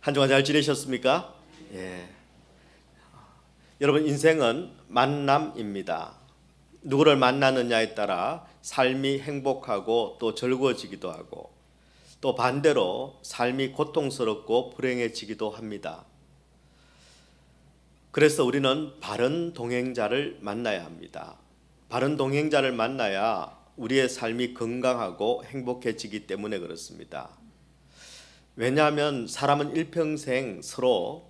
한 주간 잘 지내셨습니까? 예. 여러분, 인생은 만남입니다. 누구를 만나느냐에 따라 삶이 행복하고 또 즐거워지기도 하고, 또 반대로 삶이 고통스럽고 불행해지기도 합니다. 그래서 우리는 바른 동행자를 만나야 합니다. 바른 동행자를 만나야 우리의 삶이 건강하고 행복해지기 때문에 그렇습니다. 왜냐하면 사람은 일평생 서로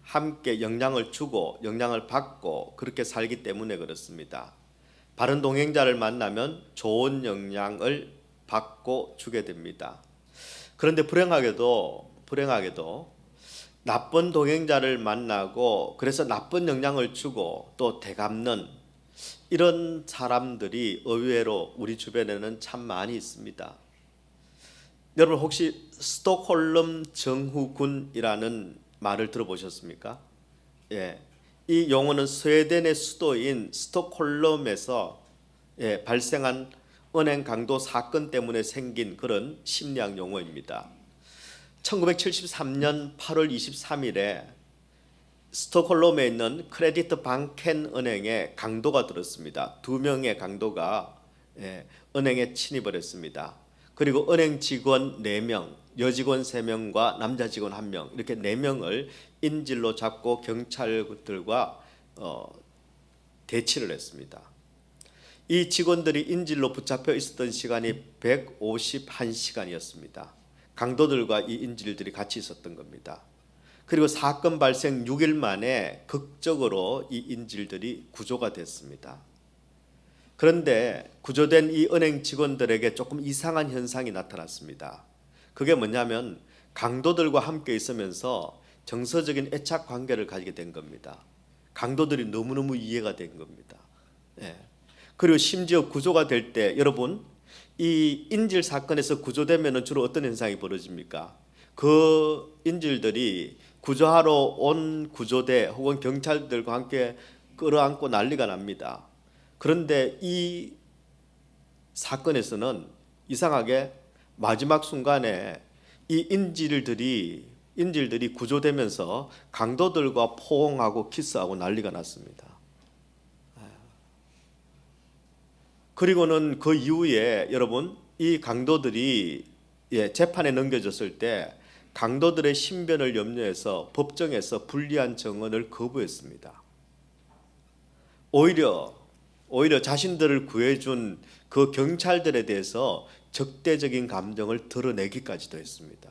함께 영향을 주고 영향을 받고 그렇게 살기 때문에 그렇습니다. 바른 동행자를 만나면 좋은 영향을 받고 주게 됩니다. 그런데 불행하게도 나쁜 동행자를 만나고 그래서 나쁜 영향을 주고 또 되갚는 이런 사람들이 의외로 우리 주변에는 참 많이 있습니다. 여러분, 혹시 스톡홀름 증후군이라는 말을 들어보셨습니까? 예, 이 용어는 스웨덴의 수도인 스톡홀름에서 발생한 은행 강도 사건 때문에 생긴 그런 심리학 용어입니다. 1973년 8월 23일에 스톡홀름에 있는 크레디트 방켄 은행에 강도가 들었습니다. 2명의 강도가 은행에 침입을 했습니다. 그리고 은행 직원 4명, 여직원 3명과 남자 직원 1명, 이렇게 4명을 인질로 잡고 경찰들과 대치를 했습니다. 이 직원들이 인질로 붙잡혀 있었던 시간이 151시간이었습니다. 강도들과 이 인질들이 같이 있었던 겁니다. 그리고 사건 발생 6일 만에 극적으로 이 인질들이 구조가 됐습니다. 그런데 구조된 이 은행 직원들에게 조금 이상한 현상이 나타났습니다. 그게 뭐냐면 강도들과 함께 있으면서 정서적인 애착 관계를 가지게 된 겁니다. 강도들이 너무너무 이해가 된 겁니다. 그리고 심지어 구조가 될 때, 여러분, 이 인질 사건에서 구조되면 주로 어떤 현상이 벌어집니까? 그 인질들이 구조하러 온 구조대 혹은 경찰들과 함께 끌어안고 난리가 납니다. 그런데 이 사건에서는 이상하게 마지막 순간에 이 인질들이 구조되면서 강도들과 포옹하고 키스하고 난리가 났습니다. 그리고는 그 이후에 여러분, 이 강도들이 재판에 넘겨졌을 때 강도들의 신변을 염려해서 법정에서 불리한 증언을 거부했습니다. 오히려 자신들을 구해준 그 경찰들에 대해서 적대적인 감정을 드러내기까지도 했습니다.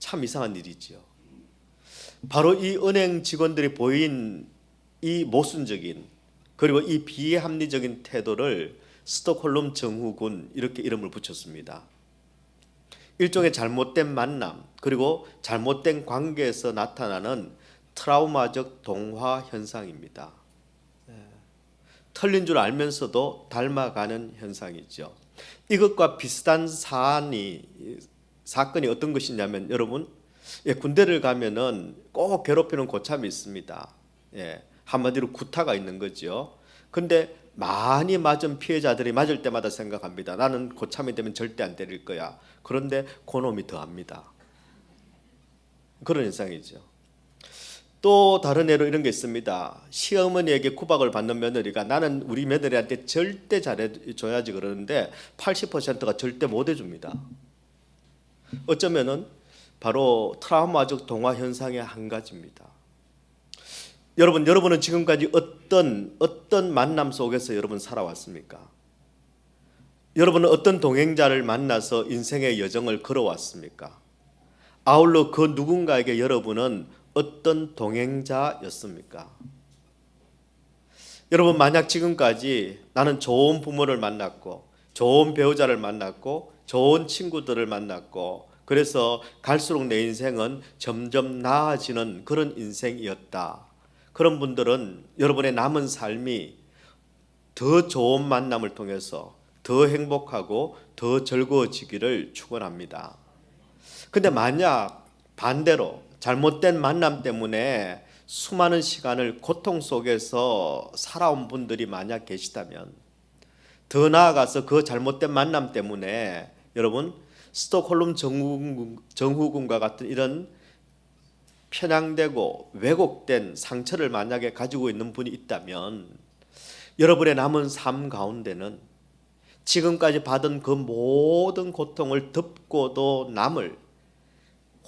참 이상한 일이지요. 바로 이 은행 직원들이 보인 이 모순적인 그리고 이 비합리적인 태도를 스톡홀름 증후군, 이렇게 이름을 붙였습니다. 일종의 잘못된 만남 그리고 잘못된 관계에서 나타나는 트라우마적 동화 현상입니다. 틀린 줄 알면서도 닮아가는 현상이죠. 이것과 비슷한 사건이 어떤 것이냐면, 여러분, 군대를 가면은 꼭 괴롭히는 고참이 있습니다. 한마디로 구타가 있는 거죠. 근데 많이 맞은 피해자들이 맞을 때마다 생각합니다. 나는 고참이 되면 절대 안 때릴 거야. 그런데 그놈이 더합니다. 그런 현상이죠. 또 다른 예로 이런 게 있습니다. 시어머니에게 구박을 받는 며느리가 나는 우리 며느리한테 절대 잘해줘야지 그러는데 80%가 절대 못 해줍니다. 어쩌면은 바로 트라우마적 동화 현상의 한 가지입니다. 여러분은 지금까지 어떤 만남 속에서 여러분 살아왔습니까? 여러분은 어떤 동행자를 만나서 인생의 여정을 걸어왔습니까? 아울러 그 누군가에게 여러분은 어떤 동행자였습니까? 여러분, 만약 지금까지 나는 좋은 부모를 만났고 좋은 배우자를 만났고 좋은 친구들을 만났고 그래서 갈수록 내 인생은 점점 나아지는 그런 인생이었다. 그런 분들은 여러분의 남은 삶이 더 좋은 만남을 통해서 더 행복하고 더 즐거워지기를 축원합니다. 근데 만약 반대로 잘못된 만남 때문에 수많은 시간을 고통 속에서 살아온 분들이 만약 계시다면, 더 나아가서 그 잘못된 만남 때문에 여러분 스톡홀름 증후군과 같은 이런 편향되고 왜곡된 상처를 만약에 가지고 있는 분이 있다면 여러분의 남은 삶 가운데는 지금까지 받은 그 모든 고통을 덮고도 남을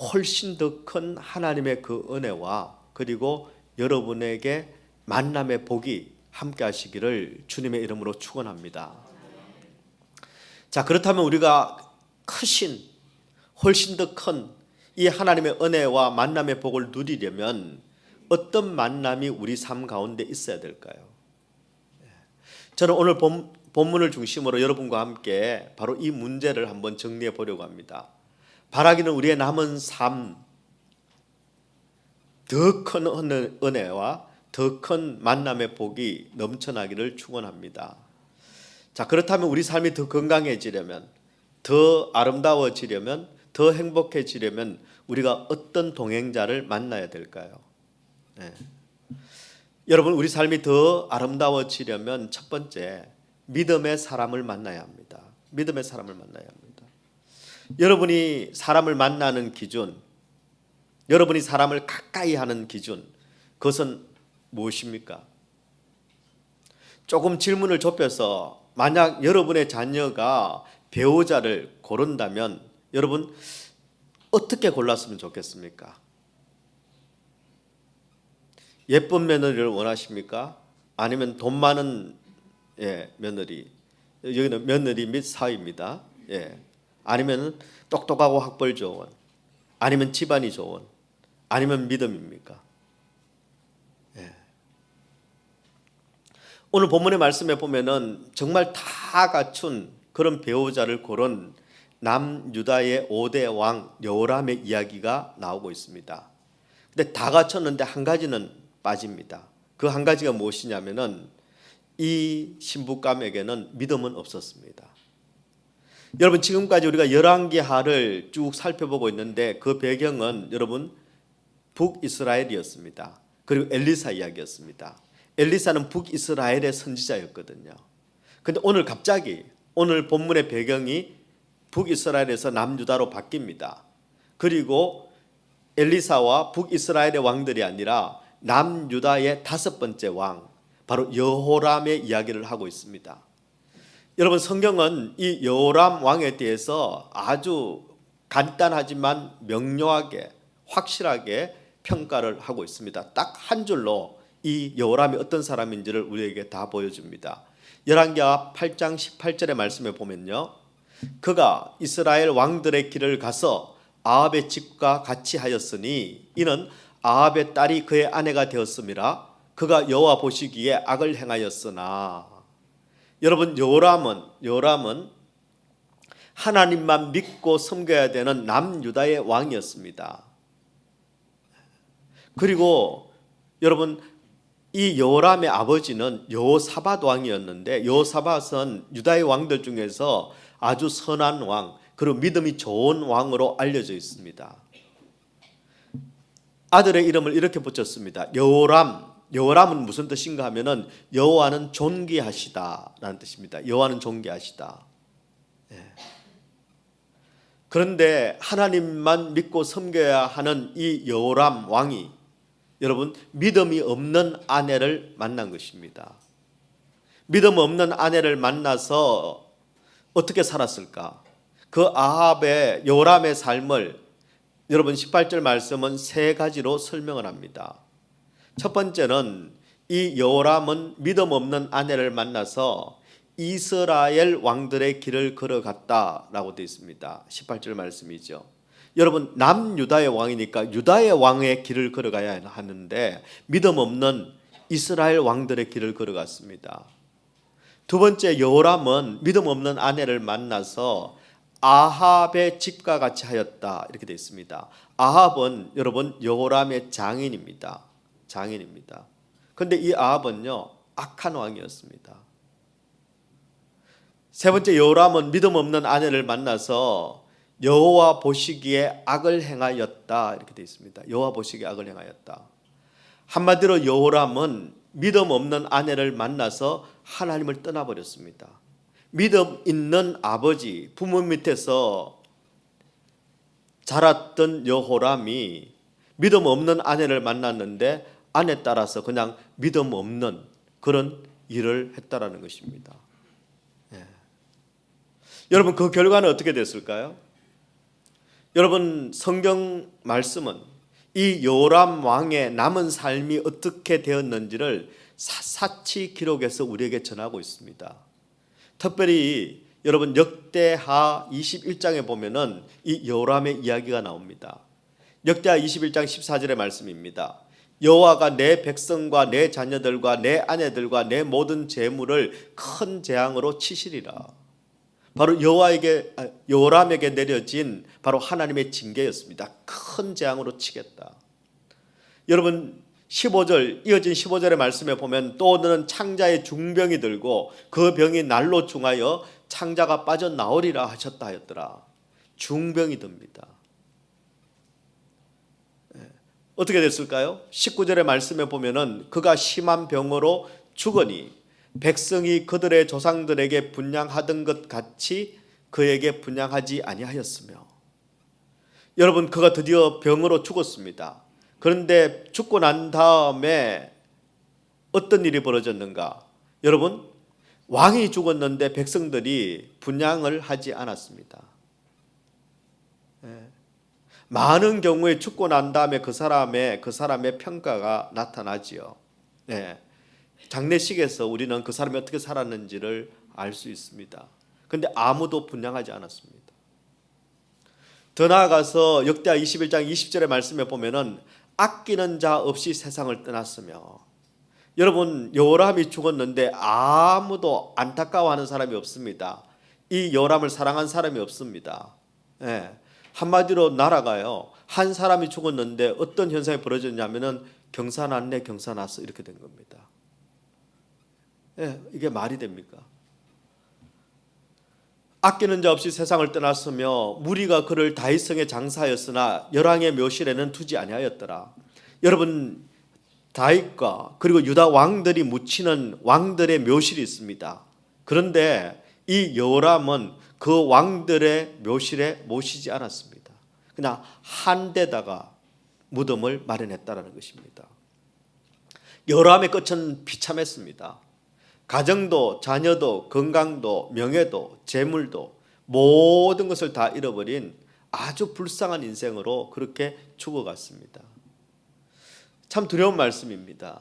훨씬 더 큰 하나님의 그 은혜와 그리고 여러분에게 만남의 복이 함께 하시기를 주님의 이름으로 축원합니다. 자, 그렇다면 우리가 크신 훨씬 더 큰 이 하나님의 은혜와 만남의 복을 누리려면 어떤 만남이 우리 삶 가운데 있어야 될까요? 저는 오늘 본문을 중심으로 여러분과 함께 바로 이 문제를 한번 정리해 보려고 합니다. 바라기는 우리의 남은 삶 더 큰 은혜와 더 큰 만남의 복이 넘쳐나기를 축원합니다. 자, 그렇다면 우리 삶이 더 건강해지려면, 더 아름다워지려면, 더 행복해지려면 우리가 어떤 동행자를 만나야 될까요? 네. 여러분, 우리 삶이 더 아름다워지려면 첫 번째, 믿음의 사람을 만나야 합니다. 믿음의 사람을 만나야 합니다. 여러분이 사람을 만나는 기준, 여러분이 사람을 가까이 하는 기준, 그것은 무엇입니까? 조금 질문을 좁혀서 만약 여러분의 자녀가 배우자를 고른다면 여러분 어떻게 골랐으면 좋겠습니까? 예쁜 며느리를 원하십니까? 아니면 돈 많은 며느리, 여기는 며느리 및 사위입니다. 아니면 똑똑하고 학벌 좋은, 아니면 집안이 좋은, 아니면 믿음입니까? 오늘 본문의 말씀에 보면은 정말 다 갖춘 그런 배우자를 고른 남유다의 5대 왕 여호람의 이야기가 나오고 있습니다. 근데 다 갖췄는데 한 가지는 빠집니다. 그 한 가지가 무엇이냐면은 이 신부감에게는 믿음은 없었습니다. 여러분, 지금까지 우리가 열왕기하를 쭉 살펴보고 있는데 그 배경은 여러분 북이스라엘이었습니다. 그리고 엘리사 이야기였습니다. 엘리사는 북이스라엘의 선지자였거든요. 근데 오늘 갑자기 오늘 본문의 배경이 북이스라엘에서 남유다로 바뀝니다. 그리고 엘리사와 북이스라엘의 왕들이 아니라 남유다의 5번째 왕, 바로 여호람의 이야기를 하고 있습니다. 여러분, 성경은 이 여호람 왕에 대해서 아주 간단하지만 명료하게 확실하게 평가를 하고 있습니다. 딱 한 줄로 이 여호람이 어떤 사람인지를 우리에게 다 보여줍니다. 열왕기하 8장 18절의 말씀에 보면요, 그가 이스라엘 왕들의 길을 가서 아합의 집과 같이 하였으니 이는 아합의 딸이 그의 아내가 되었음이라. 그가 여호와 보시기에 악을 행하였으나. 여러분, 여호람은 하나님만 믿고 섬겨야 되는 남유다의 왕이었습니다. 그리고 여러분, 이 여호람의 아버지는 여호사밧 왕이었는데 여호사밧은 유다의 왕들 중에서 아주 선한 왕, 그리고 믿음이 좋은 왕으로 알려져 있습니다. 아들의 이름을 이렇게 붙였습니다. 여호람. 여호람은 무슨 뜻인가 하면은 여호와는 존귀하시다라는 뜻입니다. 여호와는 존귀하시다. 그런데 하나님만 믿고 섬겨야 하는 이 여호람 왕이 여러분 믿음이 없는 아내를 만난 것입니다. 믿음 없는 아내를 만나서 어떻게 살았을까? 그 아합의 여호람의 삶을 여러분 18절 말씀은 3가지로 설명을 합니다. 첫 번째는 이 여호람은 믿음 없는 아내를 만나서 이스라엘 왕들의 길을 걸어갔다라고 되어 있습니다. 18절 말씀이죠. 여러분, 남유다의 왕이니까 유다의 왕의 길을 걸어가야 하는데 믿음 없는 이스라엘 왕들의 길을 걸어갔습니다. 두 번째, 여호람은 믿음 없는 아내를 만나서 아합의 집과 같이 하였다 이렇게 되어 있습니다. 아합은 여러분 여호람의 장인입니다. 그런데 이 아합은요 악한 왕이었습니다. 세 번째, 여호람은 믿음 없는 아내를 만나서 여호와 보시기에 악을 행하였다 이렇게 되어 있습니다. 여호와 보시기에 악을 행하였다. 한마디로 여호람은 믿음 없는 아내를 만나서 하나님을 떠나버렸습니다. 믿음 있는 아버지, 부모 밑에서 자랐던 여호람이 믿음 없는 아내를 만났는데 아내 따라서 그냥 믿음 없는 그런 일을 했다라는 것입니다. 예. 여러분 그 결과는 어떻게 됐을까요? 여러분 성경 말씀은 이 요람 왕의 남은 삶이 어떻게 되었는지를 샅샅이 기록해서 우리에게 전하고 있습니다. 특별히 여러분 역대하 21장에 보면은 이 요람의 이야기가 나옵니다. 역대하 21장 14절의 말씀입니다. 여호와가 내 백성과 내 자녀들과 내 아내들과 내 모든 재물을 큰 재앙으로 치시리라. 바로 요람에게 내려진 바로 하나님의 징계였습니다. 큰 재앙으로 치겠다. 여러분 15절 이어진 15절의 말씀에 보면 또 너는 창자의 중병이 들고 그 병이 날로 중하여 창자가 빠져나오리라 하셨다 하였더라. 중병이 듭니다. 어떻게 됐을까요? 19절의 말씀에 보면은 그가 심한 병으로 죽으니 백성이 그들의 조상들에게 분향하던 것 같이 그에게 분향하지 아니하였으며. 여러분 그가 드디어 병으로 죽었습니다. 그런데 죽고 난 다음에 어떤 일이 벌어졌는가? 여러분 왕이 죽었는데 백성들이 분향을 하지 않았습니다. 많은 경우에 죽고 난 다음에 그 사람의 평가가 나타나지요. 장례식에서 우리는 그 사람이 어떻게 살았는지를 알 수 있습니다. 그런데 아무도 분향하지 않았습니다. 더 나아가서 역대하 21장 20절의 말씀에 보면은 아끼는 자 없이 세상을 떠났으며. 여러분 요람이 죽었는데 아무도 안타까워하는 사람이 없습니다. 이 요람을 사랑한 사람이 없습니다. 한마디로 나라가요 한 사람이 죽었는데 어떤 현상이 벌어졌냐면은 경사났네 경사났어 이렇게 된 겁니다. 이게 말이 됩니까? 아끼는 자 없이 세상을 떠났으며 무리가 그를 다윗성에 장사하였으나 열왕의 묘실에는 두지 아니하였더라. 여러분 다윗과 그리고 유다 왕들이 묻히는 왕들의 묘실이 있습니다. 그런데 이 요람은 그 왕들의 묘실에 모시지 않았습니다. 그냥 한 데다가 무덤을 마련했다라는 것입니다. 요람의 끝은 비참했습니다. 가정도 자녀도 건강도 명예도 재물도 모든 것을 다 잃어버린 아주 불쌍한 인생으로 그렇게 죽어갔습니다. 참 두려운 말씀입니다.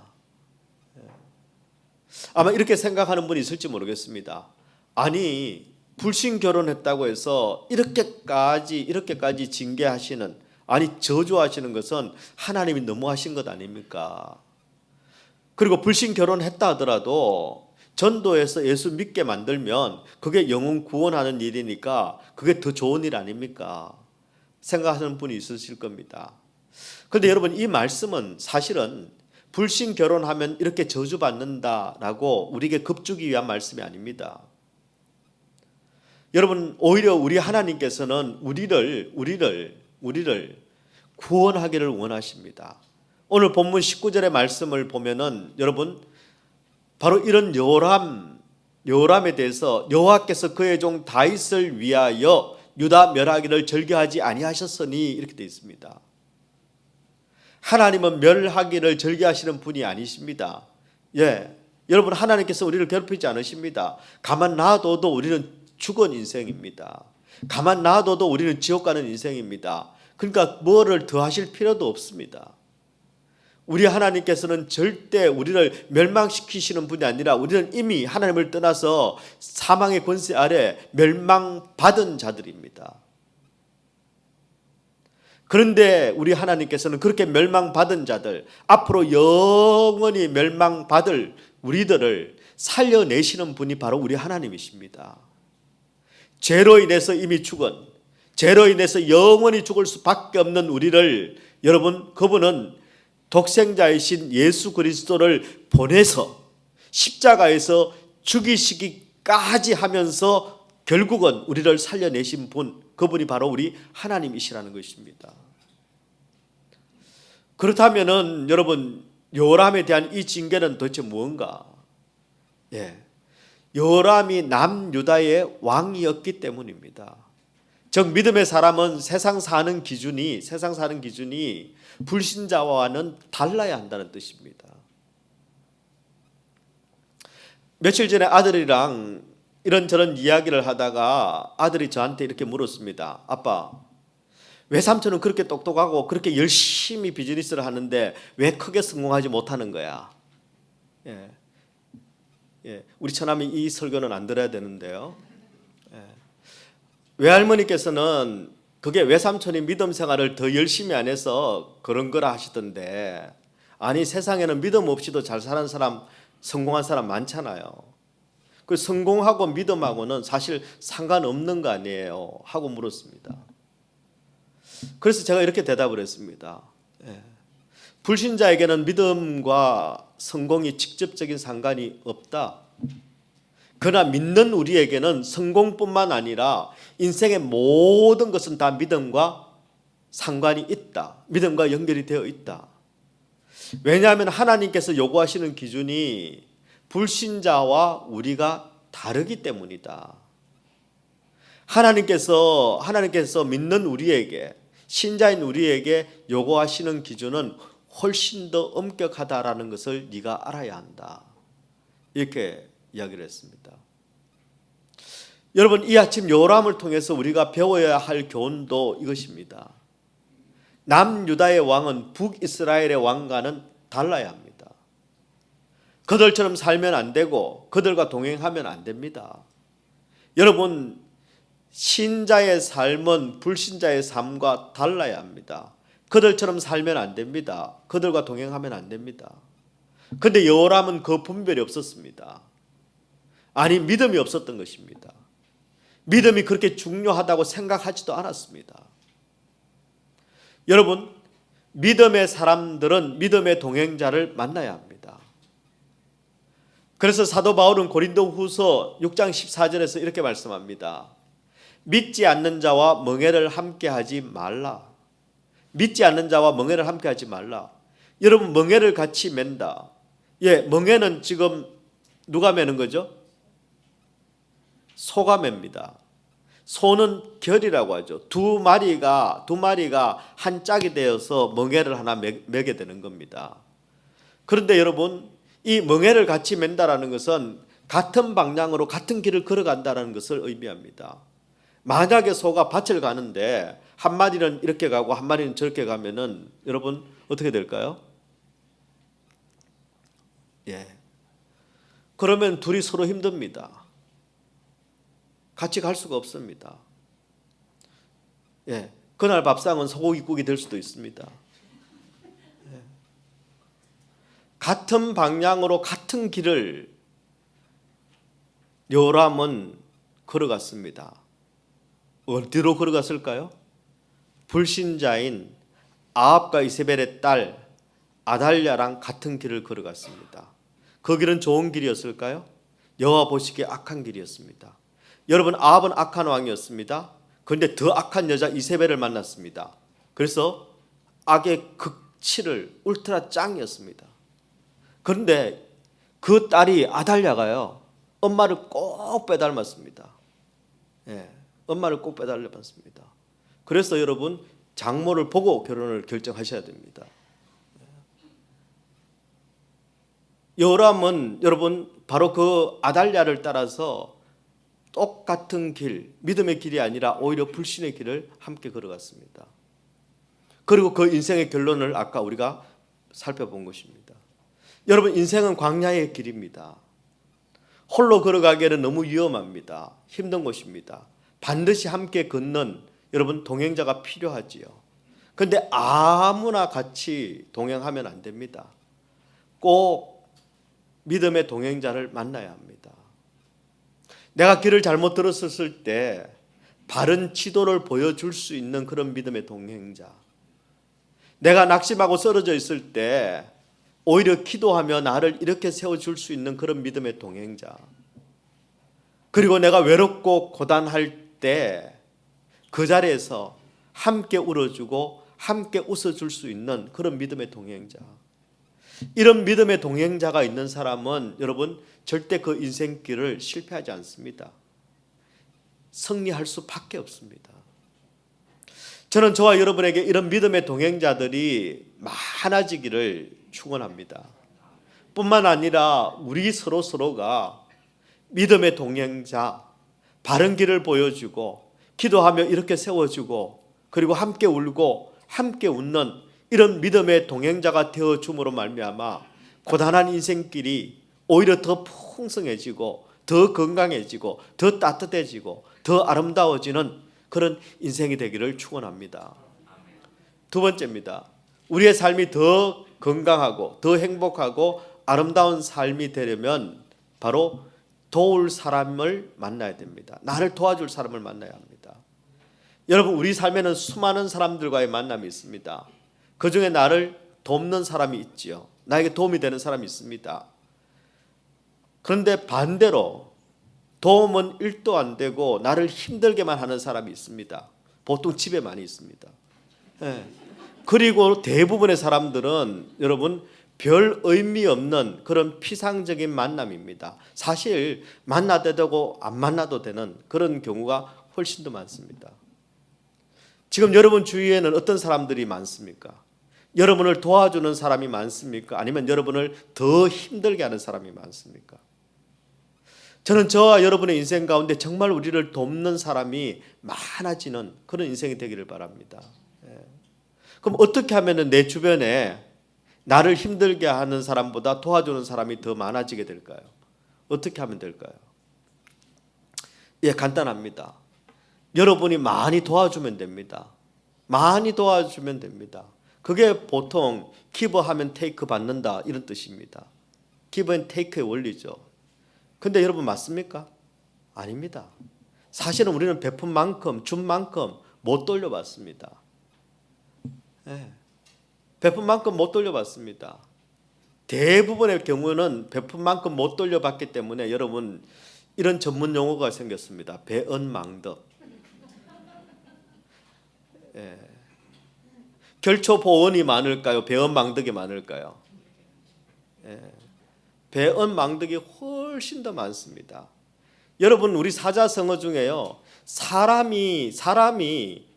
아마 이렇게 생각하는 분이 있을지 모르겠습니다. 아니 불신 결혼했다고 해서 이렇게까지 징계하시는, 아니 저주하시는 것은 하나님이 너무하신 것 아닙니까? 그리고 불신 결혼했다 하더라도 전도해서 예수 믿게 만들면 그게 영혼 구원하는 일이니까 그게 더 좋은 일 아닙니까? 생각하시는 분이 있으실 겁니다. 그런데 여러분 이 말씀은 사실은 불신 결혼하면 이렇게 저주받는다라고 우리에게 겁주기 위한 말씀이 아닙니다. 여러분 오히려 우리 하나님께서는 우리를 구원하기를 원하십니다. 오늘 본문 19절의 말씀을 보면은 여러분 바로 이런 요람에 대해서 여호와께서 그의 종 다윗을 위하여 유다 멸하기를 절개하지 아니하셨으니 이렇게 되어 있습니다. 하나님은 멸하기를 절개하시는 분이 아니십니다. 여러분 하나님께서 우리를 괴롭히지 않으십니다. 가만 놔둬도 우리는 죽은 인생입니다. 가만 놔둬도 우리는 지옥 가는 인생입니다. 그러니까 뭐를 더 하실 필요도 없습니다. 우리 하나님께서는 절대 우리를 멸망시키시는 분이 아니라 우리는 이미 하나님을 떠나서 사망의 권세 아래 멸망받은 자들입니다. 그런데 우리 하나님께서는 그렇게 멸망받은 자들, 앞으로 영원히 멸망받을 우리들을 살려내시는 분이 바로 우리 하나님이십니다. 죄로 인해서 이미 죽은, 죄로 인해서 영원히 죽을 수밖에 없는 우리를 여러분 그분은 독생자이신 예수 그리스도를 보내서 십자가에서 죽이시기까지 하면서 결국은 우리를 살려내신 분, 그분이 바로 우리 하나님이시라는 것입니다. 그렇다면은 여러분 요람에 대한 이 징계는 도대체 무언가? 요람이 남유다의 왕이었기 때문입니다. 즉 믿음의 사람은 세상 사는 기준이 불신자와는 달라야 한다는 뜻입니다. 며칠 전에 아들이랑 이런저런 이야기를 하다가 아들이 저한테 이렇게 물었습니다. 아빠, 외삼촌은 그렇게 똑똑하고 그렇게 열심히 비즈니스를 하는데 왜 크게 성공하지 못하는 거야? 우리 처남이 이 설교는 안 들어야 되는데요. 외할머니께서는 그게 외삼촌이 믿음 생활을 더 열심히 안 해서 그런 거라 하시던데, 아니 세상에는 믿음 없이도 잘 사는 사람, 성공한 사람 많잖아요. 그 성공하고 믿음하고는 사실 상관없는 거 아니에요? 하고 물었습니다. 그래서 제가 이렇게 대답을 했습니다. 불신자에게는 믿음과 성공이 직접적인 상관이 없다. 그러나 믿는 우리에게는 성공뿐만 아니라 인생의 모든 것은 다 믿음과 상관이 있다. 믿음과 연결이 되어 있다. 왜냐하면 하나님께서 요구하시는 기준이 불신자와 우리가 다르기 때문이다. 하나님께서 믿는 우리에게, 신자인 우리에게 요구하시는 기준은 훨씬 더 엄격하다라는 것을 네가 알아야 한다. 이렇게 이야기를 했습니다. 여러분, 이 아침 요람을 통해서 우리가 배워야 할 교훈도 이것입니다. 남유다의 왕은 북이스라엘의 왕과는 달라야 합니다. 그들처럼 살면 안 되고 그들과 동행하면 안 됩니다. 여러분, 신자의 삶은 불신자의 삶과 달라야 합니다. 그들처럼 살면 안 됩니다. 그들과 동행하면 안 됩니다. 그런데 여호람은 그 분별이 없었습니다. 아니, 믿음이 없었던 것입니다. 믿음이 그렇게 중요하다고 생각하지도 않았습니다. 여러분, 믿음의 사람들은 믿음의 동행자를 만나야 합니다. 그래서 사도 바울은 고린도후서 6장 14절에서 이렇게 말씀합니다. 믿지 않는 자와 멍에를 함께하지 말라. 믿지 않는 자와 멍에를 함께하지 말라. 여러분, 멍에를 같이 맨다. 멍에는 지금 누가 매는 거죠? 소가 맵니다. 소는 결이라고 하죠. 두 마리가 한 짝이 되어서 멍에를 하나 매게 되는 겁니다. 그런데 여러분, 이 멍에를 같이 맨다라는 것은 같은 방향으로 같은 길을 걸어간다는 것을 의미합니다. 만약에 소가 밭을 가는데 한 마리는 이렇게 가고 한 마리는 저렇게 가면은 여러분 어떻게 될까요? 그러면 둘이 서로 힘듭니다. 같이 갈 수가 없습니다. 그날 밥상은 소고기국이 될 수도 있습니다. 같은 방향으로 같은 길을 요람은 걸어갔습니다. 어디로 걸어갔을까요? 불신자인 아합과 이세벨의 딸 아달랴랑 같은 길을 걸어갔습니다. 그 길은 좋은 길이었을까요? 여호와 보시기에 악한 길이었습니다. 여러분, 아합은 악한 왕이었습니다. 그런데 더 악한 여자 이세벨을 만났습니다. 그래서 악의 극치를 울트라 짱이었습니다. 그런데 그 딸이 아달랴가요, 엄마를 꼭 빼닮았습니다. 엄마를 꼭 빼닮았습니다. 그래서 여러분, 장모를 보고 결혼을 결정하셔야 됩니다. 요람은 여러분 바로 그 아달랴를 따라서 똑같은 길, 믿음의 길이 아니라 오히려 불신의 길을 함께 걸어갔습니다. 그리고 그 인생의 결론을 아까 우리가 살펴본 것입니다. 여러분, 인생은 광야의 길입니다. 홀로 걸어가기에는 너무 위험합니다. 힘든 곳입니다. 반드시 함께 걷는 여러분 동행자가 필요하지요. 그런데 아무나 같이 동행하면 안 됩니다. 꼭 믿음의 동행자를 만나야 합니다. 내가 길을 잘못 들었을 때 바른 지도를 보여줄 수 있는 그런 믿음의 동행자. 내가 낙심하고 쓰러져 있을 때 오히려 기도하며 나를 이렇게 세워줄 수 있는 그런 믿음의 동행자. 그리고 내가 외롭고 고단할 때 그 자리에서 함께 울어주고 함께 웃어줄 수 있는 그런 믿음의 동행자. 이런 믿음의 동행자가 있는 사람은 여러분 절대 그 인생길을 실패하지 않습니다. 승리할 수밖에 없습니다. 저는 저와 여러분에게 이런 믿음의 동행자들이 많아지기를 축원합니다. 뿐만 아니라 우리 서로가 믿음의 동행자, 바른 길을 보여주고 기도하며 이렇게 세워주고 그리고 함께 울고 함께 웃는 이런 믿음의 동행자가 되어줌으로 말미암아 고단한 인생길이 오히려 더 풍성해지고 더 건강해지고 더 따뜻해지고 더 아름다워지는 그런 인생이 되기를 축원합니다. 두 번째입니다. 우리의 삶이 더 건강하고 더 행복하고 아름다운 삶이 되려면 바로 도울 사람을 만나야 됩니다. 나를 도와줄 사람을 만나야 합니다. 여러분, 우리 삶에는 수많은 사람들과의 만남이 있습니다. 그 중에 나를 돕는 사람이 있지요. 나에게 도움이 되는 사람이 있습니다. 그런데 반대로 도움은 1도 안 되고 나를 힘들게만 하는 사람이 있습니다. 보통 집에 많이 있습니다. 그리고 대부분의 사람들은 여러분 별 의미 없는 그런 피상적인 만남입니다. 사실 만나도 되고 안 만나도 되는 그런 경우가 훨씬 더 많습니다. 지금 여러분 주위에는 어떤 사람들이 많습니까? 여러분을 도와주는 사람이 많습니까? 아니면 여러분을 더 힘들게 하는 사람이 많습니까? 저는 저와 여러분의 인생 가운데 정말 우리를 돕는 사람이 많아지는 그런 인생이 되기를 바랍니다. 그럼 어떻게 하면 내 주변에 나를 힘들게 하는 사람보다 도와주는 사람이 더 많아지게 될까요? 어떻게 하면 될까요? 간단합니다. 여러분이 많이 도와주면 됩니다. 많이 도와주면 됩니다. 그게 보통 기브하면 테이크 받는다 이런 뜻입니다. 기브 앤 테이크의 원리죠. 근데 여러분 맞습니까? 아닙니다. 사실은 우리는 베푼 만큼 준 만큼 못 돌려받습니다. 베푼 만큼 못 돌려받습니다. 대부분의 경우는 베푼 만큼 못 돌려받기 때문에 여러분 이런 전문 용어가 생겼습니다. 배은망덕. 결초보은이 많을까요? 배은망덕이 많을까요? 배은망덕이 훨씬 더 많습니다. 여러분 우리 사자성어 중에요. 사람이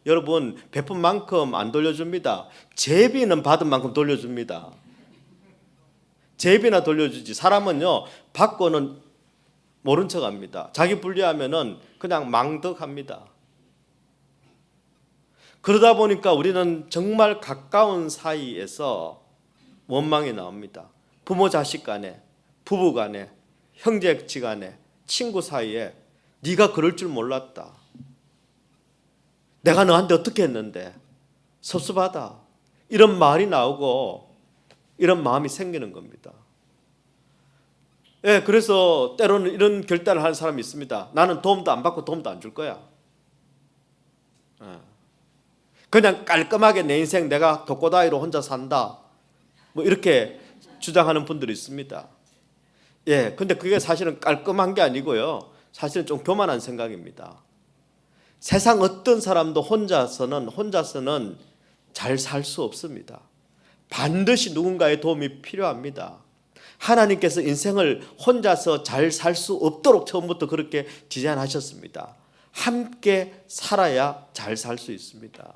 여러분 베푼 만큼 안 돌려줍니다. 제비는 받은 만큼 돌려줍니다. 제비나 돌려주지. 사람은요 받고는 모른 척합니다. 자기 불리하면은 그냥 망덕합니다. 그러다 보니까 우리는 정말 가까운 사이에서 원망이 나옵니다. 부모 자식 간에, 부부 간에, 형제지 간에, 친구 사이에 네가 그럴 줄 몰랐다. 내가 너한테 어떻게 했는데 섭섭하다. 이런 말이 나오고 이런 마음이 생기는 겁니다. 그래서 때로는 이런 결단을 하는 사람이 있습니다. 나는 도움도 안 받고 도움도 안 줄 거야. 그냥 깔끔하게 내 인생 내가 독고다이로 혼자 산다. 뭐 이렇게 주장하는 분들이 있습니다. 근데 그게 사실은 깔끔한 게 아니고요. 사실은 좀 교만한 생각입니다. 세상 어떤 사람도 혼자서는 잘 살 수 없습니다. 반드시 누군가의 도움이 필요합니다. 하나님께서 인생을 혼자서 잘 살 수 없도록 처음부터 그렇게 디자인하셨습니다. 함께 살아야 잘 살 수 있습니다.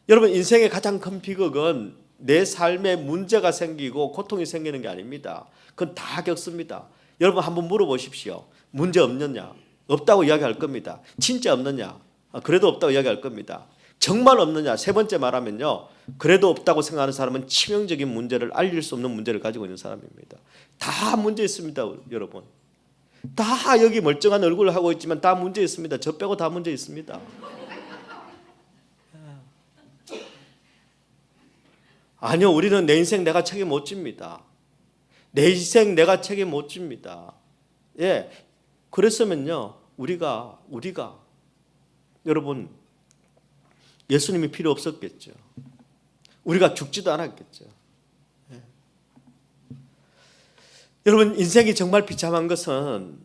여러분 인생의 가장 큰 비극은 내 삶에 문제가 생기고 고통이 생기는 게 아닙니다. 그건 다 겪습니다. 여러분 한번 물어보십시오. 문제 없느냐? 없다고 이야기할 겁니다. 진짜 없느냐? 그래도 없다고 이야기할 겁니다. 정말 없느냐? 세 번째 말하면요. 그래도 없다고 생각하는 사람은 치명적인 문제를 알릴 수 없는 문제를 가지고 있는 사람입니다. 다 문제 있습니다. 여러분. 다 여기 멀쩡한 얼굴을 하고 있지만 다 문제 있습니다. 저 빼고 다 문제 있습니다. 아니요. 우리는 내 인생 내가 책임 못 집니다. 내 인생 내가 책임 못 집니다. 그랬으면요. 우리가 여러분 예수님이 필요 없었겠죠. 우리가 죽지도 않았겠죠. 여러분 인생이 정말 비참한 것은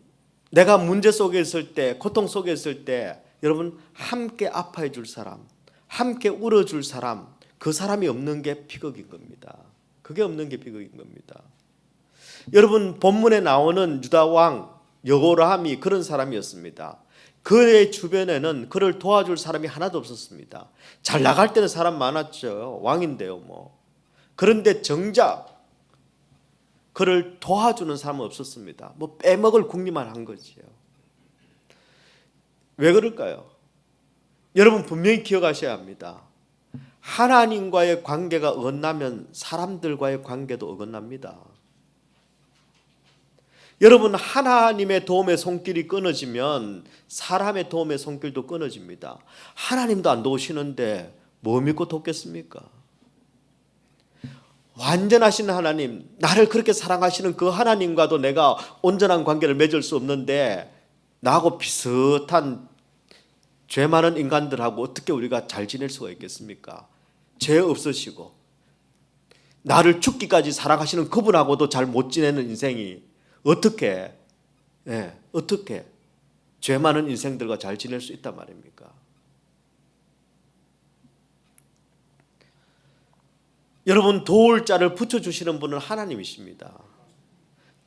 내가 문제 속에 있을 때, 고통 속에 있을 때 여러분 함께 아파해 줄 사람, 함께 울어줄 사람, 그 사람이 없는 게 비극인 겁니다. 그게 없는 게 비극인 겁니다. 여러분 본문에 나오는 유다 왕 여호람이 그런 사람이었습니다. 그의 주변에는 그를 도와줄 사람이 하나도 없었습니다. 잘 나갈 때는 사람 많았죠. 왕인데요 뭐. 그런데 정작 그를 도와주는 사람은 없었습니다. 뭐 빼먹을 궁리만 한 거지요. 왜 그럴까요? 여러분 분명히 기억하셔야 합니다. 하나님과의 관계가 어긋나면 사람들과의 관계도 어긋납니다. 여러분 하나님의 도움의 손길이 끊어지면 사람의 도움의 손길도 끊어집니다. 하나님도 안 도우시는데 뭐 믿고 돕겠습니까? 완전하신 하나님, 나를 그렇게 사랑하시는 그 하나님과도 내가 온전한 관계를 맺을 수 없는데 나하고 비슷한 죄 많은 인간들하고 어떻게 우리가 잘 지낼 수가 있겠습니까? 죄 없으시고 나를 죽기까지 사랑하시는 그분하고도 잘 못 지내는 인생이 어떻게 죄 많은 인생들과 잘 지낼 수 있단 말입니까? 여러분 도울 자를 붙여주시는 분은 하나님이십니다.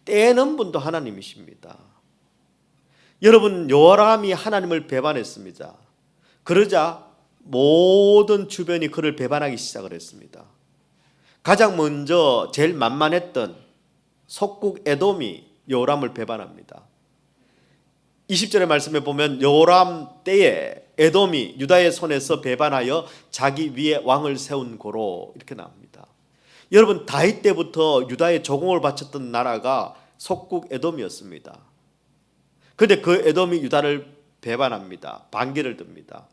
떼는 분도 하나님이십니다. 여러분 요람이 하나님을 배반했습니다. 그러자 모든 주변이 그를 배반하기 시작을 했습니다. 가장 먼저 제일 만만했던 속국 에돔이 요람을 배반합니다. 20절의 말씀에 보면 요람 때에 에돔이 유다의 손에서 배반하여 자기 위에 왕을 세운 고로 이렇게 나옵니다. 여러분 다윗 때부터 유다에 조공을 바쳤던 나라가 속국 에돔이었습니다. 그런데 그 에돔이 유다를 배반합니다. 반기를 듭니다.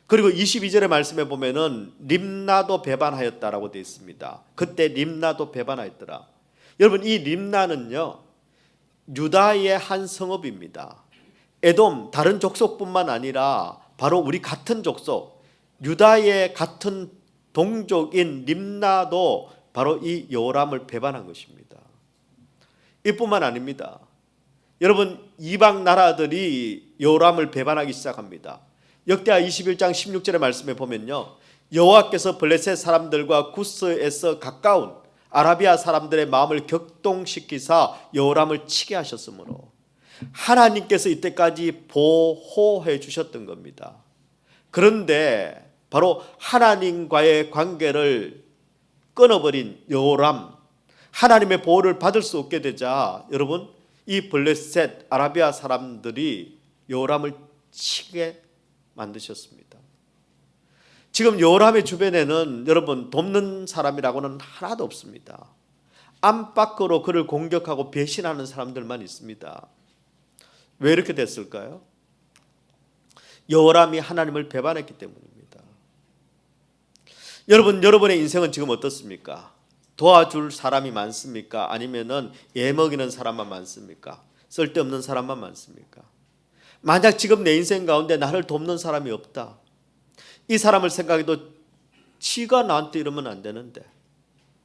그리고 22절의 말씀에 보면은 림나도 배반하였다라고 되어 있습니다. 그때 림나도 배반하였더라. 여러분 이 림나는요 유다의 한 성읍입니다. 에돔 다른 족속뿐만 아니라 바로 우리 같은 족속 유다의 같은 동족인 림나도 바로 이 요람을 배반한 것입니다. 이뿐만 아닙니다. 여러분 이방 나라들이 요람을 배반하기 시작합니다. 역대하 21장 16절의 말씀에 보면요 여호와께서 블레셋 사람들과 구스에서 가까운 아라비아 사람들의 마음을 격동시키사 요람을 치게 하셨으므로 하나님께서 이때까지 보호해 주셨던 겁니다. 그런데 바로 하나님과의 관계를 끊어버린 요람, 하나님의 보호를 받을 수 없게 되자 여러분 이 블레셋 아라비아 사람들이 요람을 치게 만드셨습니다. 지금 요람의 주변에는 여러분 돕는 사람이라고는 하나도 없습니다. 안팎으로 그를 공격하고 배신하는 사람들만 있습니다. 왜 이렇게 됐을까요? 요람이 하나님을 배반했기 때문입니다. 여러분, 여러분의 인생은 지금 어떻습니까? 도와줄 사람이 많습니까? 아니면은 애먹이는 사람만 많습니까? 쓸데없는 사람만 많습니까? 만약 지금 내 인생 가운데 나를 돕는 사람이 없다. 이 사람을 생각해도 지가 나한테 이러면 안 되는데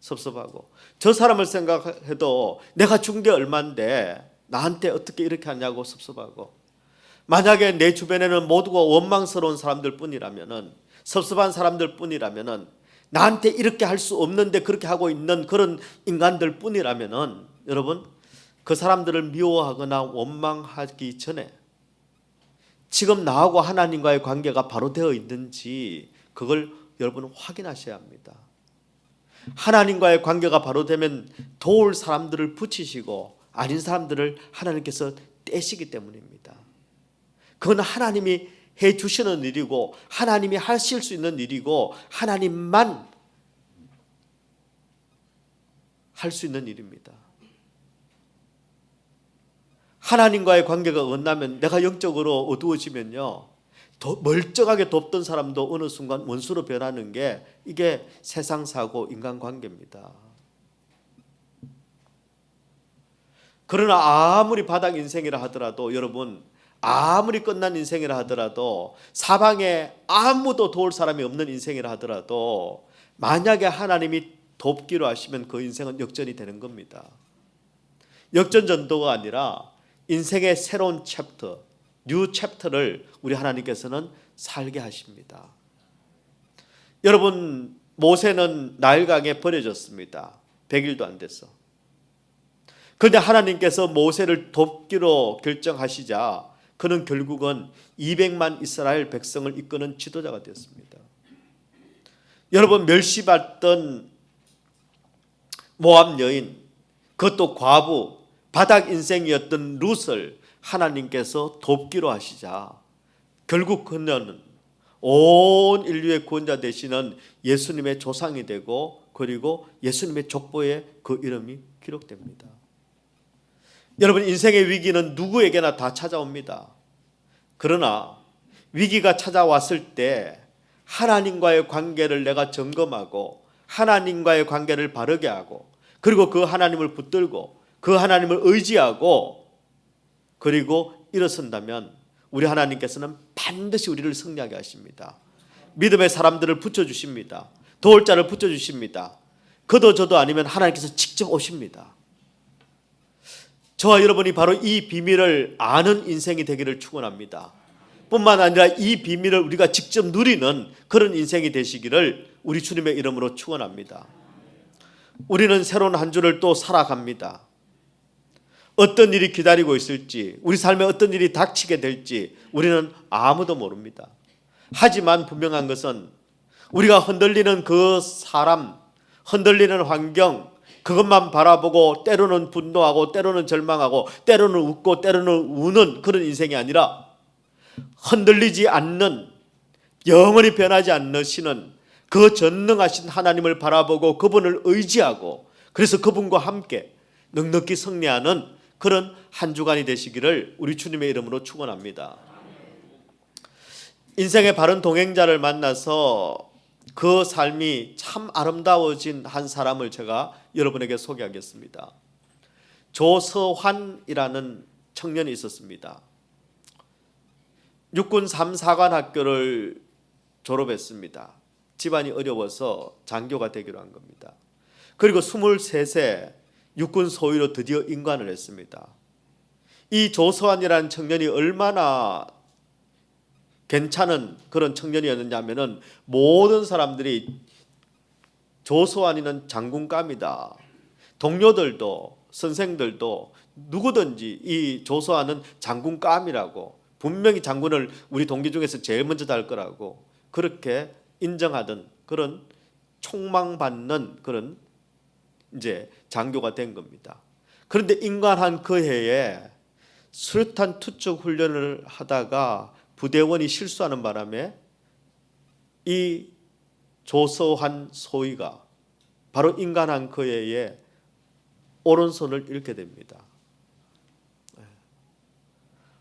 섭섭하고 저 사람을 생각해도 내가 준 게 얼만데 나한테 어떻게 이렇게 하냐고 섭섭하고 만약에 내 주변에는 모두가 원망스러운 사람들 뿐이라면은 섭섭한 사람들 뿐이라면은 나한테 이렇게 할 수 없는데 그렇게 하고 있는 그런 인간들 뿐이라면은 여러분 그 사람들을 미워하거나 원망하기 전에 지금 나하고 하나님과의 관계가 바로 되어 있는지 그걸 여러분 확인하셔야 합니다. 하나님과의 관계가 바로 되면 도울 사람들을 붙이시고 아닌 사람들을 하나님께서 떼시기 때문입니다. 그건 하나님이 해 주시는 일이고 하나님이 하실 수 있는 일이고 하나님만 할 수 있는 일입니다. 하나님과의 관계가 어긋나면 내가 영적으로 어두워지면요 멀쩡하게 돕던 사람도 어느 순간 원수로 변하는 게 이게 세상사고 인간관계입니다. 그러나 아무리 바닥 인생이라 하더라도 여러분 아무리 끝난 인생이라 하더라도 사방에 아무도 도울 사람이 없는 인생이라 하더라도 만약에 하나님이 돕기로 하시면 그 인생은 역전이 되는 겁니다. 역전전도가 아니라 인생의 새로운 챕터, 뉴 챕터를 우리 하나님께서는 살게 하십니다. 여러분 모세는 나일강에 버려졌습니다. 100일도 안 됐어. 그런데 하나님께서 모세를 돕기로 결정하시자 그는 결국은 200만 이스라엘 백성을 이끄는 지도자가 되었습니다. 여러분, 멸시받던 모압 여인, 그것도 과부, 바닥 인생이었던 룻을 하나님께서 돕기로 하시자 결국 그녀는 온 인류의 구원자 되시는 예수님의 조상이 되고, 그리고 예수님의 족보에 그 이름이 기록됩니다. 여러분, 인생의 위기는 누구에게나 다 찾아옵니다. 그러나 위기가 찾아왔을 때 하나님과의 관계를 내가 점검하고 하나님과의 관계를 바르게 하고, 그리고 그 하나님을 붙들고 그 하나님을 의지하고 그리고 일어선다면 우리 하나님께서는 반드시 우리를 승리하게 하십니다. 믿음의 사람들을 붙여주십니다. 도울 자를 붙여주십니다. 그도 저도 아니면 하나님께서 직접 오십니다. 저와 여러분이 바로 이 비밀을 아는 인생이 되기를 축원합니다. 뿐만 아니라 이 비밀을 우리가 직접 누리는 그런 인생이 되시기를 우리 주님의 이름으로 축원합니다. 우리는 새로운 한 주를 또 살아갑니다. 어떤 일이 기다리고 있을지, 우리 삶에 어떤 일이 닥치게 될지 우리는 아무도 모릅니다. 하지만 분명한 것은 우리가 흔들리는 그 사람, 흔들리는 환경, 그것만 바라보고 때로는 분노하고 때로는 절망하고 때로는 웃고 때로는 우는 그런 인생이 아니라 흔들리지 않는, 영원히 변하지 않으시는 그 전능하신 하나님을 바라보고 그분을 의지하고, 그래서 그분과 함께 넉넉히 승리하는 그런 한 주간이 되시기를 우리 주님의 이름으로 축원합니다. 인생의 바른 동행자를 만나서 그 삶이 참 아름다워진 한 사람을 제가 여러분에게 소개하겠습니다. 조서환이라는 청년이 있었습니다. 육군 3사관 학교를 졸업했습니다. 집안이 어려워서 장교가 되기로 한 겁니다. 그리고 23세 육군 소위로 드디어 임관을 했습니다. 이 조서환이라는 청년이 얼마나 괜찮은 그런 청년이었느냐 하면은 모든 사람들이 조서환이는 장군감이다. 동료들도 선생들도 누구든지 이 조서환은 장군감이라고, 분명히 장군을 우리 동기 중에서 제일 먼저 달 거라고 그렇게 인정하던 그런 촉망받는 그런 이제 장교가 된 겁니다. 그런데 임관한 그 해에 수류탄 투척 훈련을 하다가 부대원이 실수하는 바람에 이 조서환 소위가 바로 임관한 그 해에 오른손을 잃게 됩니다.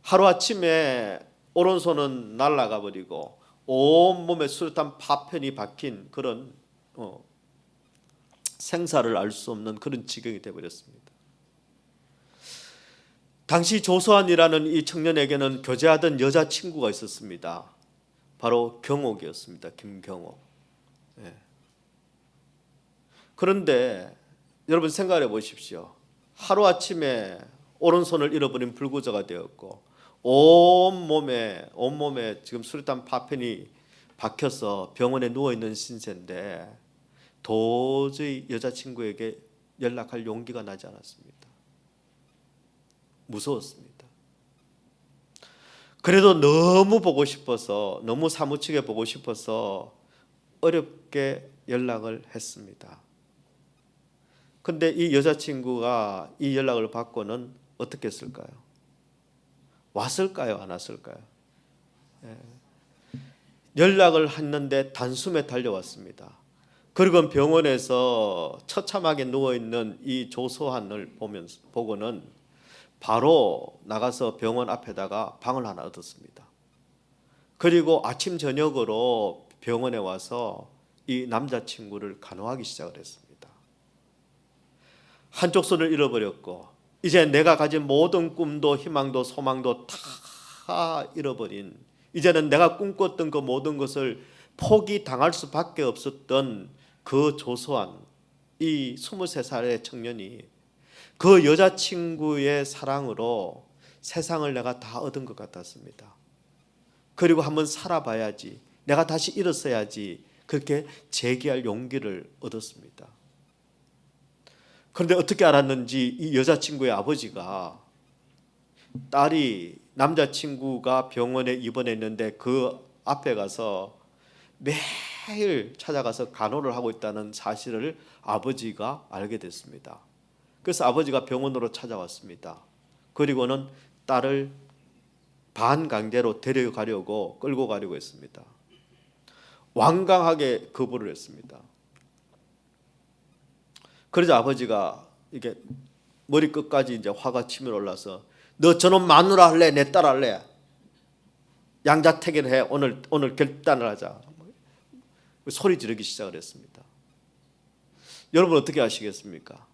하루아침에 오른손은 날아가 버리고 온몸에 수류탄 파편이 박힌 그런 생사를 알 수 없는 그런 지경이 되어버렸습니다. 당시 조서환이라는 이 청년에게는 교제하던 여자친구가 있었습니다. 바로 경옥이었습니다. 김경옥. 그런데 여러분 생각해 보십시오. 하루아침에 오른손을 잃어버린 불구조가 되었고 온몸에 지금 수류탄 파편이 박혀서 병원에 누워있는 신세인데 도저히 여자친구에게 연락할 용기가 나지 않았습니다. 무서웠습니다. 그래도 너무 보고 싶어서, 너무 사무치게 보고 싶어서 어렵게 연락을 했습니다. 근데 이 여자친구가 이 연락을 받고는 어떻게 했을까요? 왔을까요? 안 왔을까요? 연락을 했는데 단숨에 달려왔습니다. 그리고 병원에서 처참하게 누워있는 이 조서환을 보고는 바로 나가서 병원 앞에다가 방을 하나 얻었습니다. 그리고 아침 저녁으로 병원에 와서 이 남자친구를 간호하기 시작을 했습니다. 한쪽 손을 잃어버렸고 이제 내가 가진 모든 꿈도 희망도 소망도 다 잃어버린, 이제는 내가 꿈꿨던 그 모든 것을 포기당할 수밖에 없었던 그 조서환, 이 23살의 청년이 그 여자친구의 사랑으로 세상을 내가 다 얻은 것 같았습니다. 그리고 한번 살아봐야지, 내가 다시 일어서야지, 그렇게 재기할 용기를 얻었습니다. 그런데 어떻게 알았는지 이 여자친구의 아버지가 딸이 남자친구가 병원에 입원했는데 그 앞에 가서 매일 찾아가서 간호를 하고 있다는 사실을 아버지가 알게 됐습니다. 그래서 아버지가 병원으로 찾아왔습니다. 그리고는 딸을 반강제로 데려가려고 끌고 가려고 했습니다. 완강하게 거부를 했습니다. 그러자 아버지가 이게 머리 끝까지 이제 화가 치밀어 올라서 너 저놈 마누라 할래? 내 딸 할래? 양자택일해. 오늘 결단을 하자. 소리 지르기 시작을 했습니다. 여러분 어떻게 하시겠습니까?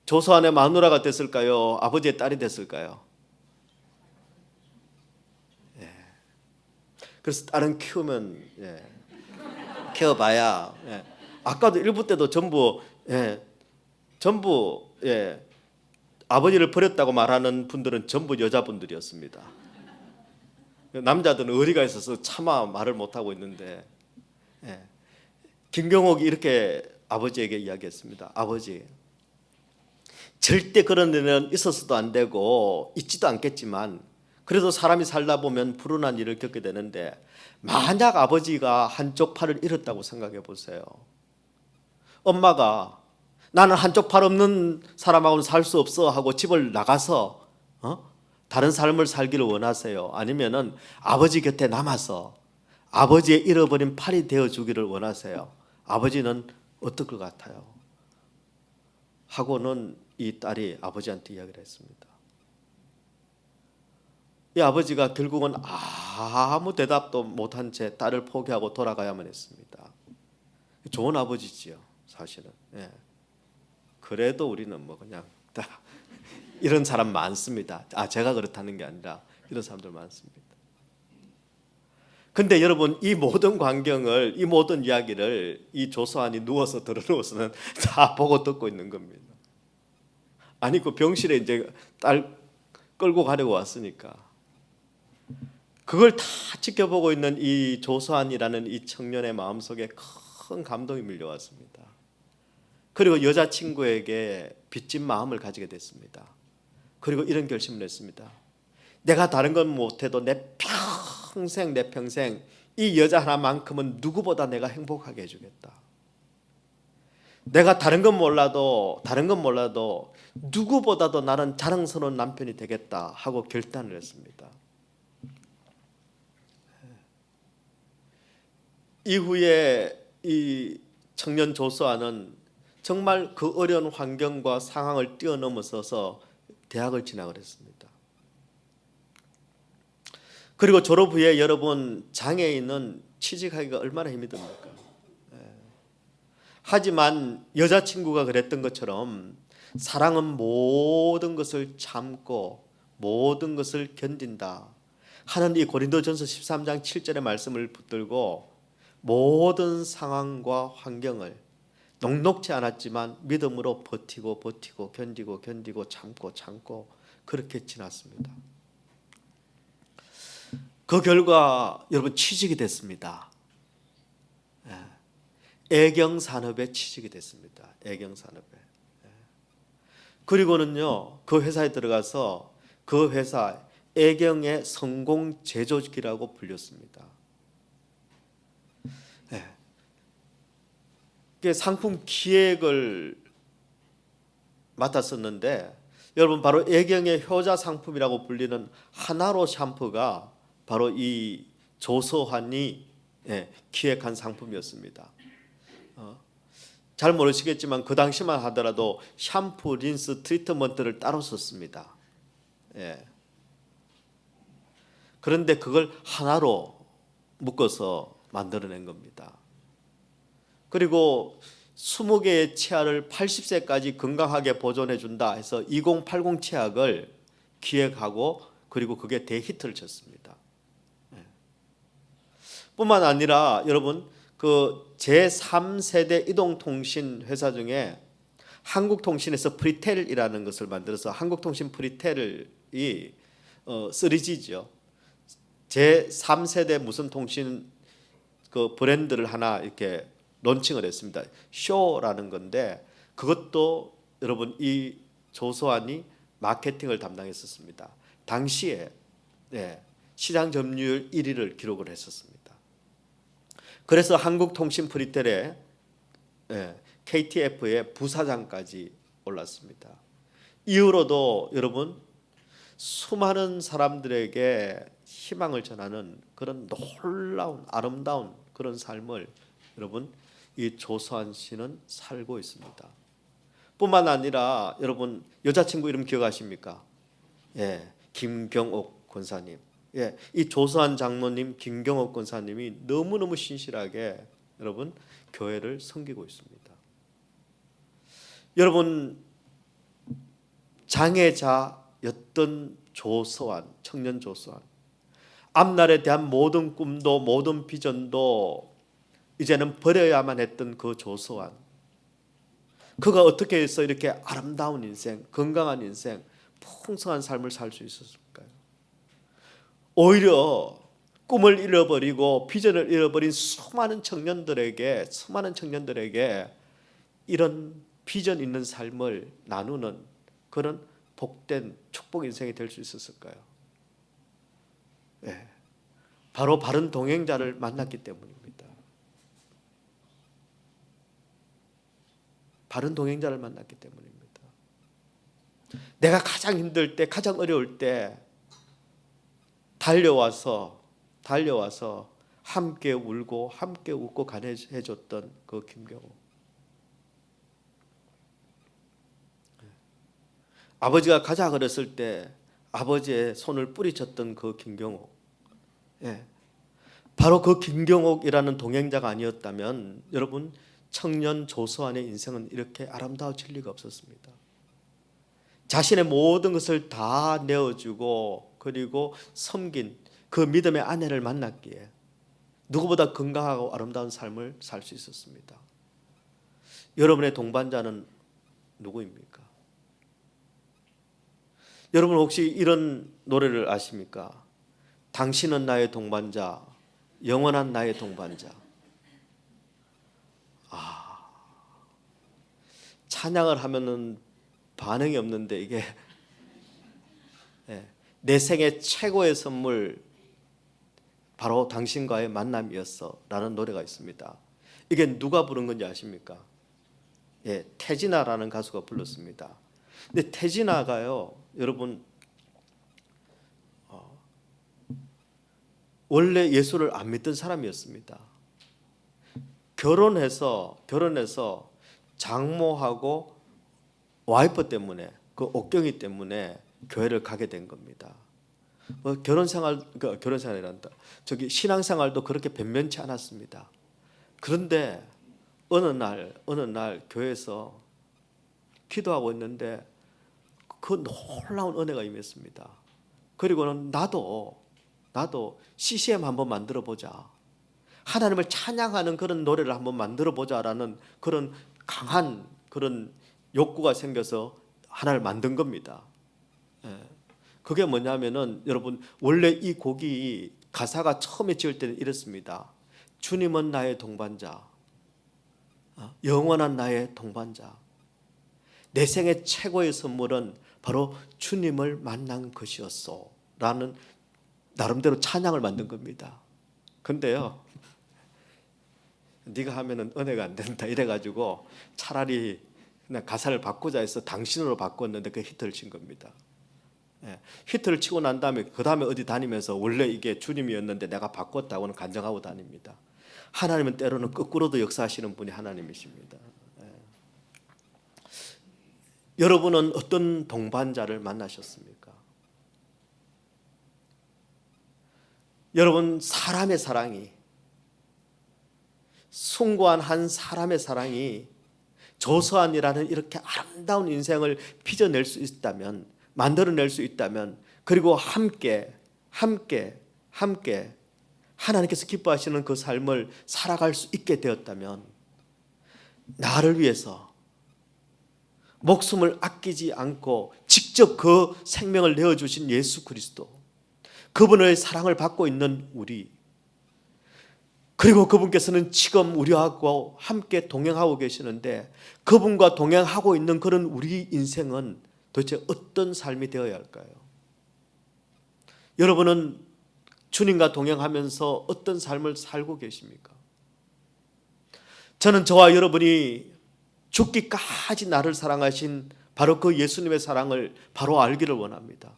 조서안의 마누라가 됐을까요? 아버지의 딸이 됐을까요? 그래서 딸은 키우면 키워봐야 아까도 일부 때도 전부 아버지를 버렸다고 말하는 분들은 전부 여자분들이었습니다. 남자들은 의리가 있어서 차마 말을 못하고 있는데 김경옥이 이렇게 아버지에게 이야기했습니다. 아버지, 절대 그런 일은 있어서도 안 되고 있지도 않겠지만 그래도 사람이 살다 보면 불운한 일을 겪게 되는데 만약 아버지가 한쪽 팔을 잃었다고 생각해 보세요. 엄마가 나는 한쪽 팔 없는 사람하고는 살 수 없어 하고 집을 나가서 다른 삶을 살기를 원하세요? 아니면은 아버지 곁에 남아서 아버지의 잃어버린 팔이 되어 주기를 원하세요? 아버지는 어떨 것 같아요? 하고는 이 딸이 아버지한테 이야기를 했습니다. 이 아버지가 결국은 아무 대답도 못한 채 딸을 포기하고 돌아가야만 했습니다. 좋은 아버지지요, 사실은. 그래도 우리는 뭐 그냥 다 이런 사람 많습니다. 제가 그렇다는 게 아니라 이런 사람들 많습니다. 근데 여러분, 이 모든 광경을, 이 모든 이야기를 이 조서안이 누워서 들어놓고서는 다 보고 듣고 있는 겁니다. 아니 그 병실에 이제 딸 끌고 가려고 왔으니까 그걸 다 지켜보고 있는 이 조서안이라는 이 청년의 마음속에 큰 감동이 밀려왔습니다. 그리고 여자친구에게 빚진 마음을 가지게 됐습니다. 그리고 이런 결심을 했습니다. 내가 다른 건 못해도 내 평생 이 여자 하나만큼은 누구보다 내가 행복하게 해주겠다. 내가 다른 건 몰라도 누구보다도 나는 자랑스러운 남편이 되겠다 하고 결단을 했습니다. 이후에 이 청년 조서안은 정말 그 어려운 환경과 상황을 뛰어넘어서서 대학을 진학을 했습니다. 그리고 졸업 후에 여러분, 장애인은 취직하기가 얼마나 힘이 듭니까? 하지만 여자친구가 그랬던 것처럼 사랑은 모든 것을 참고 모든 것을 견딘다 하는 이 고린도전서 13장 7절의 말씀을 붙들고 모든 상황과 환경을 녹록지 않았지만 믿음으로 버티고 견디고 참고 그렇게 지났습니다. 그 결과 여러분 취직이 됐습니다. 애경산업에 취직이 됐습니다. 애경산업에. 그리고는요, 그 회사에 들어가서 그 회사 애경의 성공 제조기라고 불렸습니다. 상품 기획을 맡았었는데 여러분, 바로 애경의 효자 상품이라고 불리는 하나로 샴푸가 바로 이 조서환이 기획한 상품이었습니다. 잘 모르시겠지만 그 당시만 하더라도 샴푸, 린스, 트리트먼트를 따로 썼습니다. 그런데 그걸 하나로 묶어서 만들어낸 겁니다. 그리고 20개의 치아를 80세까지 건강하게 보존해 준다 해서 2080 치약을 기획하고 그리고 그게 대히트를 쳤습니다. 뿐만 아니라 여러분, 그 제3세대 이동통신 회사 중에 한국통신에서 프리텔이라는 것을 만들어서 한국통신 프리텔이 3G죠. 제3세대 무슨 통신 그 브랜드를 하나 이렇게 론칭을 했습니다. 쇼라는 건데 그것도 여러분 이 조소환이 마케팅을 담당했었습니다. 당시에 시장 점유율 1위를 기록을 했었습니다. 그래서 한국통신프리텔의 KTF의 부사장까지 올랐습니다. 이후로도 여러분 수많은 사람들에게 희망을 전하는 그런 놀라운 아름다운 그런 삶을 여러분 이 조소환 씨는 살고 있습니다. 뿐만 아니라 여러분 여자친구 이름 기억하십니까? 김경옥 권사님. 이 조소환 장로님 김경옥 권사님이 너무너무 신실하게 여러분 교회를 섬기고 있습니다. 여러분 장애자였던 조소환, 청년 조소환, 앞날에 대한 모든 꿈도 모든 비전도 이제는 버려야만 했던 그 조소환, 그가 어떻게 해서 이렇게 아름다운 인생, 건강한 인생, 풍성한 삶을 살 수 있었을까요? 오히려 꿈을 잃어버리고 비전을 잃어버린 수많은 청년들에게 이런 비전 있는 삶을 나누는 그런 복된 축복 인생이 될 수 있었을까요? 바로 바른 동행자를 만났기 때문입니다. 바른 동행자를 만났기 때문입니다. 내가 가장 힘들 때, 가장 어려울 때 달려와서 함께 울고 함께 웃고 간해해줬던 그 김경옥. 아버지가 가자 그랬을 때 아버지의 손을 뿌리쳤던 그 김경옥. 바로 그 김경옥이라는 동행자가 아니었다면 여러분 청년 조소환의 인생은 이렇게 아름다워질 리가 없었습니다. 자신의 모든 것을 다 내어주고 그리고 섬긴 그 믿음의 아내를 만났기에 누구보다 건강하고 아름다운 삶을 살 수 있었습니다. 여러분의 동반자는 누구입니까? 여러분 혹시 이런 노래를 아십니까? 당신은 나의 동반자, 영원한 나의 동반자. 찬양을 하면은 반응이 없는데 이게 내 생애 최고의 선물 바로 당신과의 만남이었어 라는 노래가 있습니다. 이게 누가 부른 건지 아십니까? 태진아라는 가수가 불렀습니다. 근데 태진아가요 여러분 원래 예수를 안 믿던 사람이었습니다. 결혼해서 장모하고 와이프 때문에 그 옥경이 때문에 교회를 가게 된 겁니다. 결혼생활이란다. 신앙생활도 그렇게 변변치 않았습니다. 그런데 어느 날 교회에서 기도하고 있는데 그 놀라운 은혜가 임했습니다. 그리고는 나도 CCM 한번 만들어 보자. 하나님을 찬양하는 그런 노래를 한번 만들어 보자라는 그런 강한 그런 욕구가 생겨서 하나를 만든 겁니다. 그게 뭐냐면은 여러분 원래 이 곡이 가사가 처음에 지을 때는 이랬습니다. 주님은 나의 동반자, 영원한 나의 동반자. 내 생의 최고의 선물은 바로 주님을 만난 것이었소 라는 나름대로 찬양을 만든 겁니다. 근데요 네가 하면은 은혜가 안 된다 이래가지고 차라리 그냥 가사를 바꾸자 해서 당신으로 바꿨는데 그 히트를 친 겁니다. 히트를 치고 난 다음에 그 다음에 어디 다니면서 원래 이게 주님이었는데 내가 바꿨다고는 간증하고 다닙니다. 하나님은 때로는 거꾸로도 역사하시는 분이 하나님이십니다. 여러분은 어떤 동반자를 만나셨습니까? 여러분 사람의 사랑이 숭고한 한 사람의 사랑이 조소환이라는 이렇게 아름다운 인생을 빚어낼 수 있다면, 만들어낼 수 있다면, 그리고 함께 하나님께서 기뻐하시는 그 삶을 살아갈 수 있게 되었다면, 나를 위해서 목숨을 아끼지 않고 직접 그 생명을 내어주신 예수 그리스도, 그분의 사랑을 받고 있는 우리, 그리고 그분께서는 지금 우리하고 함께 동행하고 계시는데 그분과 동행하고 있는 그런 우리 인생은 도대체 어떤 삶이 되어야 할까요? 여러분은 주님과 동행하면서 어떤 삶을 살고 계십니까? 저는 저와 여러분이 죽기까지 나를 사랑하신 바로 그 예수님의 사랑을 바로 알기를 원합니다.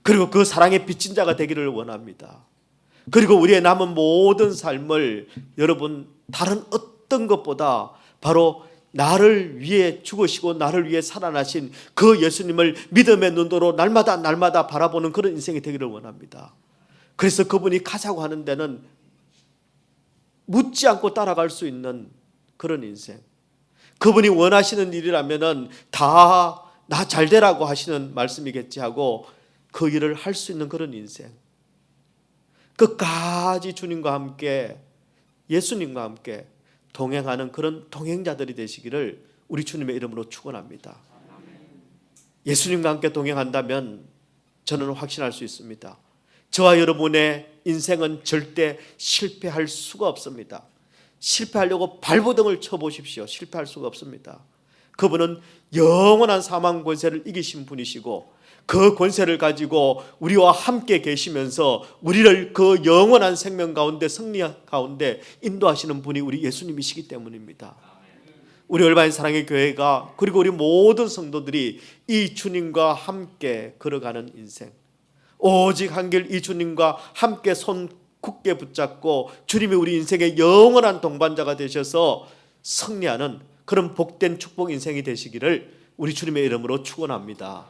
그리고 그 사랑의 빚진 자가 되기를 원합니다. 그리고 우리의 남은 모든 삶을 여러분 다른 어떤 것보다 바로 나를 위해 죽으시고 나를 위해 살아나신 그 예수님을 믿음의 눈으로 날마다 바라보는 그런 인생이 되기를 원합니다. 그래서 그분이 가자고 하는 데는 묻지 않고 따라갈 수 있는 그런 인생, 그분이 원하시는 일이라면은 다 나 잘되라고 하시는 말씀이겠지 하고 그 일을 할 수 있는 그런 인생, 끝까지 주님과 함께 예수님과 함께 동행하는 그런 동행자들이 되시기를 우리 주님의 이름으로 축원합니다. 예수님과 함께 동행한다면 저는 확신할 수 있습니다. 저와 여러분의 인생은 절대 실패할 수가 없습니다. 실패하려고 발버둥을 쳐보십시오. 실패할 수가 없습니다. 그분은 영원한 사망 권세를 이기신 분이시고 그 권세를 가지고 우리와 함께 계시면서 우리를 그 영원한 생명 가운데 승리 가운데 인도하시는 분이 우리 예수님이시기 때문입니다. 우리 얼바인 사랑의 교회가 그리고 우리 모든 성도들이 이 주님과 함께 걸어가는 인생, 오직 한 길 이 주님과 함께 손 굳게 붙잡고 주님이 우리 인생의 영원한 동반자가 되셔서 승리하는 그런 복된 축복 인생이 되시기를 우리 주님의 이름으로 축원합니다.